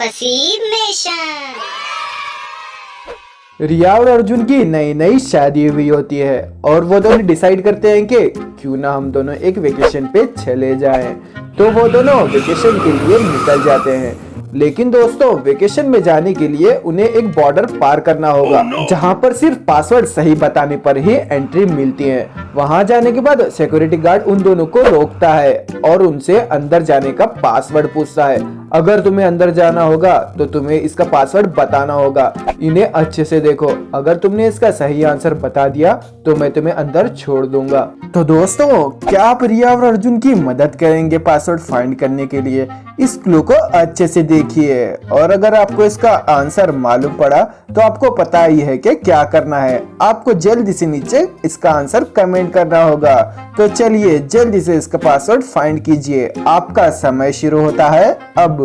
फसीद nation. रिया और अर्जुन की नई नई शादी हुई होती है और वो दोनों डिसाइड करते हैं कि क्यों ना हम दोनों एक वेकेशन पे चले जाएं। तो वो दोनों वेकेशन के लिए निकल जाते हैं। लेकिन दोस्तों, वेकेशन में जाने के लिए उन्हें एक बॉर्डर पार करना होगा, जहां पर सिर्फ पासवर्ड सही बताने पर ही एंट्री मिलती है। वहां जाने के बाद सिक्योरिटी गार्ड उन दोनों को रोकता है और उनसे अंदर जाने का पासवर्ड पूछता है। अगर तुम्हें अंदर जाना होगा तो तुम्हें इसका पासवर्ड बताना होगा। इन्हें अच्छे से देखो, अगर तुमने इसका सही आंसर बता दिया तो मैं तुम्हें अंदर छोड़ दूंगा। तो दोस्तों, क्या आप रिया और अर्जुन की मदद करेंगे पासवर्ड फाइंड करने के लिए? इस क्लू को अच्छे से देखिए और अगर आपको इसका आंसर मालूम पड़ा तो आपको पता ही है कि क्या करना है। आपको जल्दी से नीचे इसका आंसर कमेंट करना होगा। तो चलिए जल्दी से इसका पासवर्ड फाइंड कीजिए। आपका समय शुरू होता है अब।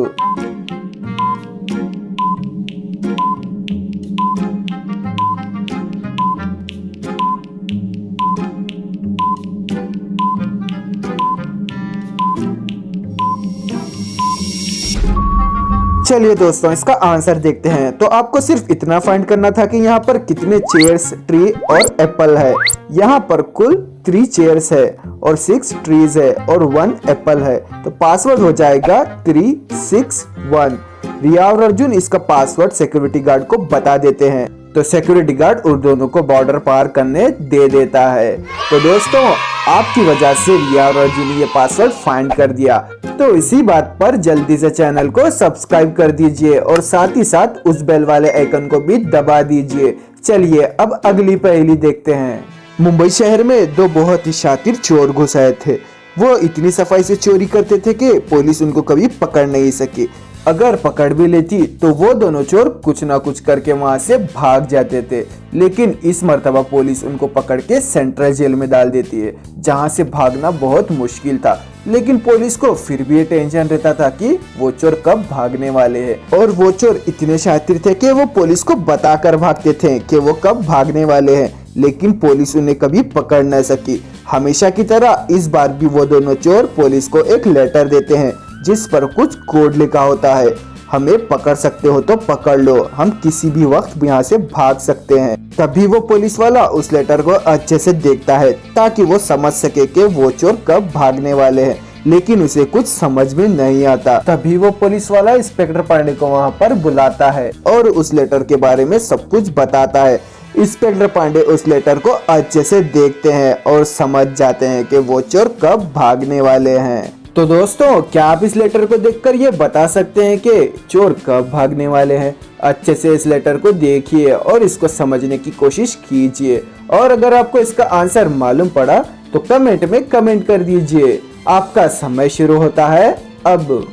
चलिए दोस्तों, इसका आंसर देखते हैं। तो आपको सिर्फ इतना फाइंड करना था कि यहाँ पर कितने चेयर्स, ट्री और एप्पल है। यहाँ पर कुल 3 चेयर्स है और 6 ट्रीज है और 1 एप्पल है। तो पासवर्ड हो जाएगा 361। रिया और अर्जुन इसका पासवर्ड सिक्योरिटी गार्ड को बता देते हैं। तो सिक्योरिटी गार्ड उन दोनों को बॉर्डर पार करने दे देता है। तो दोस्तों, आपकी वजह से रिया और अर्जुन ने ये पासवर्ड फाइंड कर दिया। तो इसी बात पर जल्दी से चैनल को सब्सक्राइब कर दीजिए और साथ ही साथ उस बेल वाले आइकन को भी दबा दीजिए। चलिए अब अगली पहेली देखते हैं। मुंबई शहर में 2 बहुत ही शातिर चोर घुस आए थे। वो इतनी सफाई से चोरी करते थे कि पुलिस उनको कभी पकड़ नहीं सकी। अगर पकड़ भी लेती तो वो दोनों चोर कुछ ना कुछ करके वहां से भाग जाते थे। लेकिन इस मर्तबा पुलिस उनको पकड़ के सेंट्रल जेल में डाल देती है, जहां से भागना बहुत मुश्किल था। लेकिन पुलिस को फिर भी ये टेंशन रहता था कि वो चोर कब भागने वाले हैं। और वो चोर इतने शातिर थे कि वो पुलिस को बताकर भागते थे कि वो कब भागने वाले हैं। लेकिन पुलिस उन्हें कभी पकड़ न सकी। हमेशा की तरह इस बार भी वो दोनों चोर पुलिस को एक लेटर देते हैं जिस पर कुछ कोड लिखा होता है। हमें पकड़ सकते हो तो पकड़ लो, हम किसी भी वक्त यहाँ से भाग सकते हैं। तभी वो पुलिस वाला उस लेटर को अच्छे से देखता है ताकि वो समझ सके कि वो चोर कब भागने वाले हैं। लेकिन उसे कुछ समझ में नहीं आता। तभी वो पुलिस वाला इंस्पेक्टर पांडे को वहाँ पर बुलाता है और उस लेटर के बारे में सब कुछ बताता है। इंस्पेक्टर पांडे उस लेटर को अच्छे से देखते हैं और समझ जाते हैं कि वो चोर कब भागने वाले हैं। तो दोस्तों, क्या आप इस लेटर को देखकर ये बता सकते हैं कि चोर कब भागने वाले हैं? अच्छे से इस लेटर को देखिए और इसको समझने की कोशिश कीजिए। और अगर आपको इसका आंसर मालूम पड़ा तो कमेंट में कमेंट कर दीजिए। आपका समय शुरू होता है अब।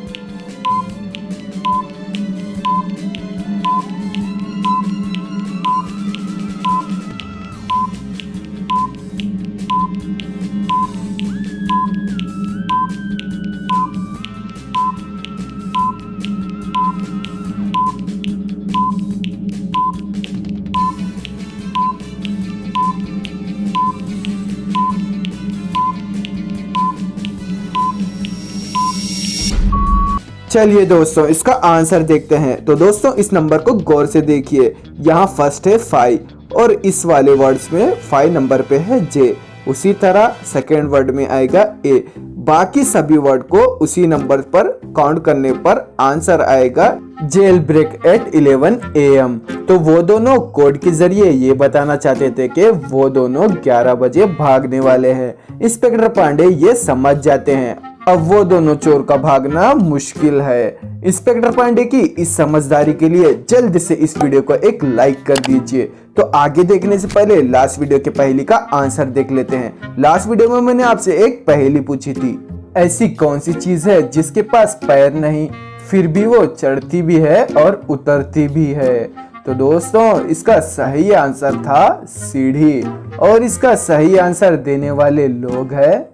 चलिए दोस्तों, इसका आंसर देखते हैं। तो दोस्तों, इस नंबर को गौर से देखिए। यहाँ फर्स्ट है 5 और इस वाले वर्ड्स में 5 नंबर पे है जे। उसी तरह सेकेंड वर्ड में आएगा ए। बाकी सभी वर्ड को उसी नंबर पर काउंट करने पर आंसर आएगा जेल ब्रेक एट 11 AM। तो वो दोनों कोड के जरिए ये बताना चाहते थे कि वो दोनों 11 बजे भागने वाले हैं। इंस्पेक्टर पांडे ये समझ जाते हैं। अब वो दोनों चोर का भागना मुश्किल है। इंस्पेक्टर पांडे की इस समझदारी के लिए जल्द से इस वीडियो को एक लाइक कर दीजिए। तो आगे देखने से पहले लास्ट वीडियो के पहेली का आंसर देख लेते हैं। लास्ट वीडियो में मैंने आपसे एक पहेली पूछी थी, ऐसी कौन सी चीज है जिसके पास पैर नहीं फिर भी वो चढ़ती भी है और उतरती भी है? तो दोस्तों, इसका सही आंसर था सीढ़ी। और इसका सही आंसर देने वाले लोग हैं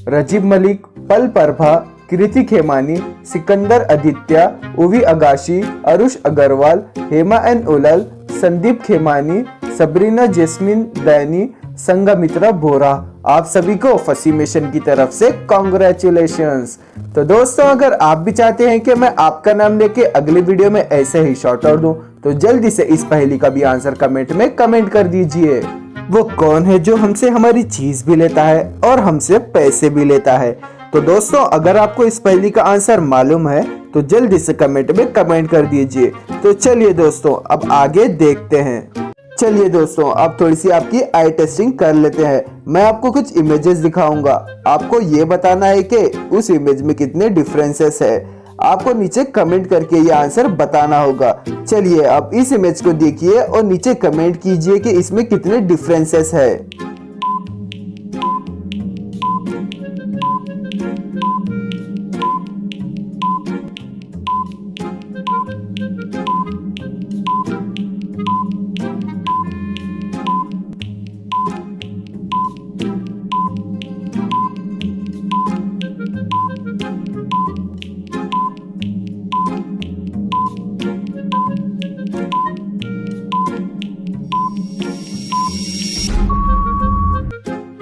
रजीब मलिक, पल प्रभा, कृति खेमानी, सिकंदर आदित्य, उवी अगाशी, अरुष अग्रवाल, हेमा एन उलल, संदीप खेमानी, सबरीना जेस्मिन दैनी, संघमित्रा बोरा। आप सभी को फसी मिशन की तरफ से कॉन्ग्रेचुलेशंस। तो दोस्तों, अगर आप भी चाहते हैं कि मैं आपका नाम लेके अगली वीडियो में ऐसे ही शॉर्ट आउट दूं, तो जल्दी से इस पहेली का भी आंसर कमेंट में कमेंट कर दीजिए। वो कौन है जो हमसे हमारी चीज भी लेता है और हमसे पैसे भी लेता है? तो दोस्तों, अगर आपको इस पहेली का आंसर मालूम है तो जल्दी से कमेंट में कमेंट कर दीजिए। तो चलिए दोस्तों, अब आगे देखते हैं। चलिए दोस्तों, अब थोड़ी सी आपकी आई टेस्टिंग कर लेते हैं। मैं आपको कुछ इमेजेस दिखाऊंगा, आपको ये बताना है कि उस इमेज में कितने डिफरेंसेस है। आपको नीचे कमेंट करके ये आंसर बताना होगा। चलिए अब इस इमेज को देखिए और नीचे कमेंट कीजिए कि इसमें कितने डिफरेंसेस है।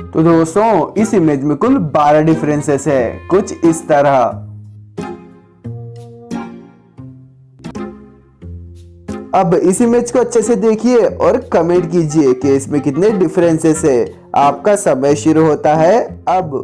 तो दोस्तों, इस इमेज में कुल 12 डिफरेंसेस है, कुछ इस तरह। अब इस इमेज को अच्छे से देखिए और कमेंट कीजिए कि इसमें कितने डिफरेंसेस है। आपका समय शुरू होता है अब।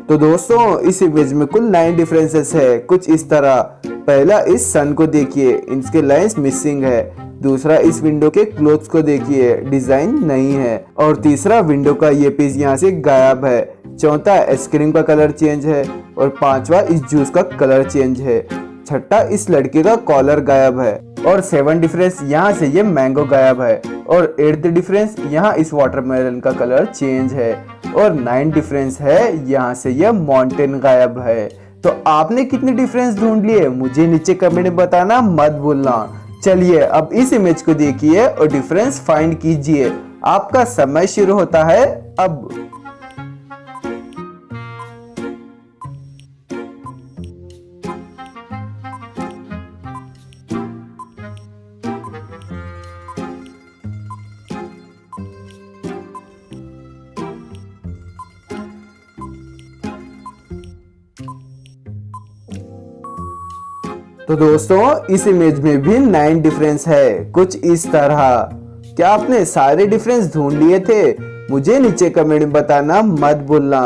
तो दोस्तों, इस इमेज में कुल 9 डिफरेंसेस है, कुछ इस तरह। पहला, इस सन को देखिए, इसके लाइंस मिसिंग है। दूसरा, इस विंडो के क्लोथ्स को देखिए, डिजाइन नहीं है। और तीसरा, विंडो का ये पीस यहाँ से गायब है। चौथा, आइसक्रीम का कलर चेंज है। और पांचवा, इस जूस का कलर चेंज है। छठा, इस लड़के का कॉलर गायब है। और 7 डिफरेंस, यहाँ से ये मैंगो गायब है। और 8th डिफरेंस, यहाँ इस वाटरमेलन का कलर चेंज है। और 9 डिफरेंस है, यहाँ से ये माउंटेन गायब है। तो आपने कितने डिफरेंस ढूंढ लिए, मुझे नीचे कमेंट में बताना मत भूलना। चलिए अब इस इमेज को देखिए और डिफरेंस फाइंड कीजिए। आपका समय शुरू होता है अब। तो दोस्तों, इस इमेज में भी 9 डिफरेंस है, कुछ इस तरह। क्या आपने सारे डिफरेंस ढूंढ लिए थे? मुझे नीचे कमेंट में बताना मत भूलना।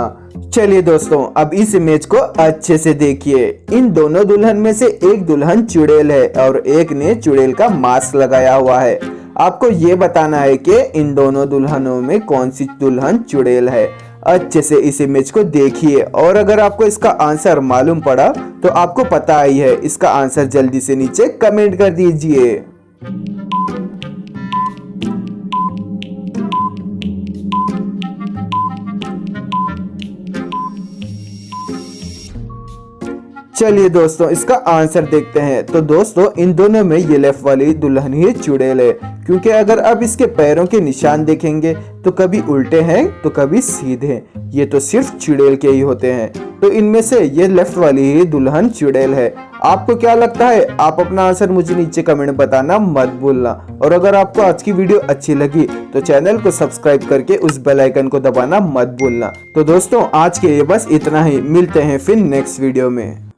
चलिए दोस्तों, अब इस इमेज को अच्छे से देखिए। इन दोनों दुल्हन में से एक दुल्हन चुड़ैल है और एक ने चुड़ैल का मास्क लगाया हुआ है। आपको ये बताना है कि इन दोनों दुल्हनों में कौन सी दुल्हन चुड़ैल है। अच्छे से इस इमेज को देखिए और अगर आपको इसका आंसर मालूम पड़ा तो आपको पता ही है, इसका आंसर जल्दी से नीचे कमेंट कर दीजिए। चलिए दोस्तों, इसका आंसर देखते हैं। तो दोस्तों, इन दोनों में ये लेफ्ट वाली दुल्हन ही चुड़ैल है, क्योंकि अगर आप इसके पैरों के निशान देखेंगे तो कभी उल्टे हैं तो कभी सीधे। ये तो सिर्फ चुड़ैल के ही होते हैं। तो इनमें से ये लेफ्ट वाली ही दुल्हन चुड़ैल है। आपको क्या लगता है? आप अपना आंसर मुझे नीचे कमेंट में बताना मत भूलना। और अगर आपको आज की वीडियो अच्छी लगी तो चैनल को सब्सक्राइब करके उस बेल आइकन को दबाना मत भूलना। तो दोस्तों, आज के लिए बस इतना ही। मिलते हैं फिर नेक्स्ट वीडियो में।